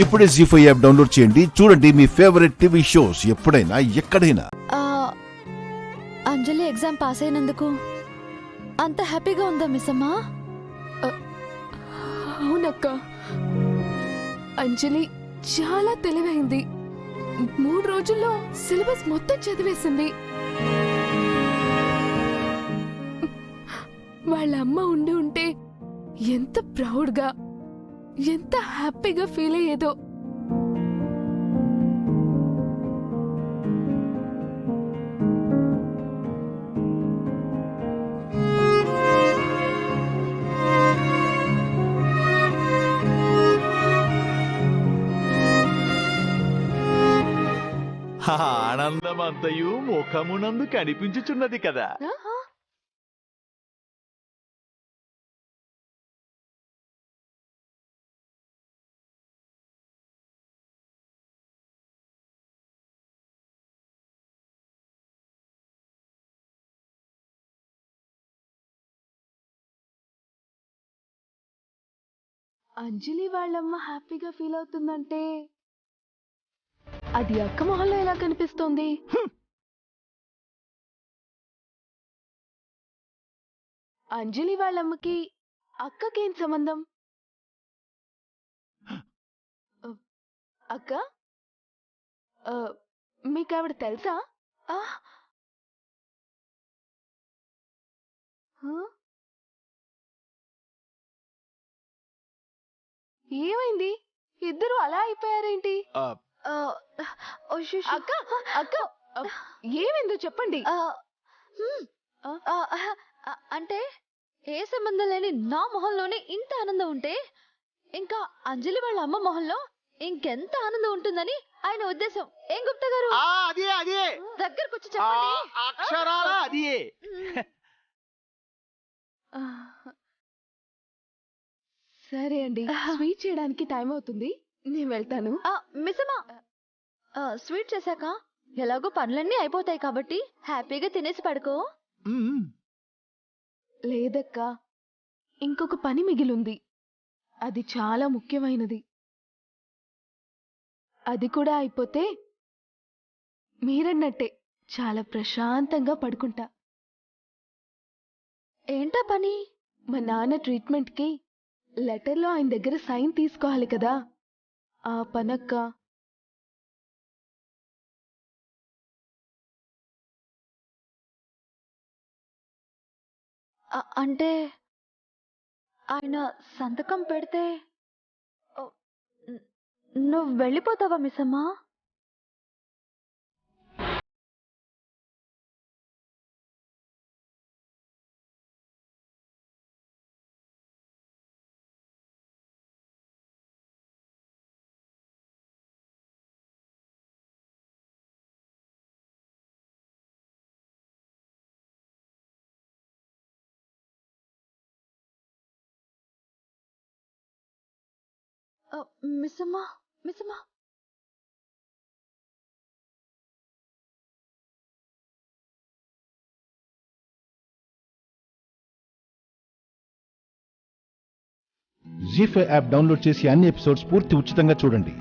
ఇప్పుడే జీ5 app download చేయండి. చూడండి మీ ఫేవరెట్ టీవీ షోస్ ఎప్పుడైనా ఎక్కడైనా. అంజలి ఎగ్జామ్ పాస్ అయినందుకు అంత హ్యాపీగా ఉందా మిస్ అమ్మా? అవునక్క, అంజలి చాలా తెలివైంది. 3 రోజుల్లో సిలబస్ మొత్తం చదివేసింది. వాళ్ళ అమ్మ ఉండి ఉంటే ఎంత ప్రౌడ్గా, ఎంత హ్యాపీగా ఫీల్ అయ్యేదో. ఆనందమంతయు ముఖమునందు కనిపించుచున్నది కదా. అంజలి వాళ్ళమ్మ హ్యాపీగా ఫీల్ అవుతుందంటే అది అక్క మొహంలో ఎలా కనిపిస్తోంది? అంజలి వాళ్ళమ్మకి అక్కకేం సంబంధం? అక్క, మీకావిడ తెలుసా? ఏమైంది? ఇద్దరు అలా అయిపోయారేంటి? అక్క అక్క ఏమైందో చెప్పండి. అంటే ఏ సంబంధం లేని నా మొహంలోనే ఇంత ఆనందం ఉంటే ఇంకా అంజలి వాళ్ళ అమ్మ మొహంలో ఇంకెంత ఆనందం ఉంటుందని ఆయన ఉద్దేశం. ఏం గుప్తా గారు? దగ్గరకు వచ్చి చెప్పండి. అక్షరాలా అదే. సరే అండి, స్వీట్ చేయడానికి టైం అవుతుంది, నేను వెళ్తాను. మిస్ అమ్మా, స్వీట్ చేశాక ఎలాగో పనులన్నీ అయిపోతాయి కాబట్టి హ్యాపీగా తినేసి పడుకో. లేదక్కా, ఇంకొక పని మిగిలుంది. అది చాలా ముఖ్యమైనది. అది కూడా అయిపోతే మీరన్నట్టే చాలా ప్రశాంతంగా పడుకుంటా. ఏంటా పని? మా నాన్న ట్రీట్మెంట్కి లెటర్లో ఆయన దగ్గర సైన్ తీసుకోవాలి కదా, ఆ పనక్కా. అంటే ఆయన సంతకం పెడితే నువ్వు వెళ్ళిపోతావా మిస్ అమ్మా? మిస్ అమ్మా, మిస్ అమ్మా. జీ5 యాప్ డౌన్లోడ్ చేసి అన్ని ఎపిసోడ్స్ పూర్తి ఉచితంగా చూడండి.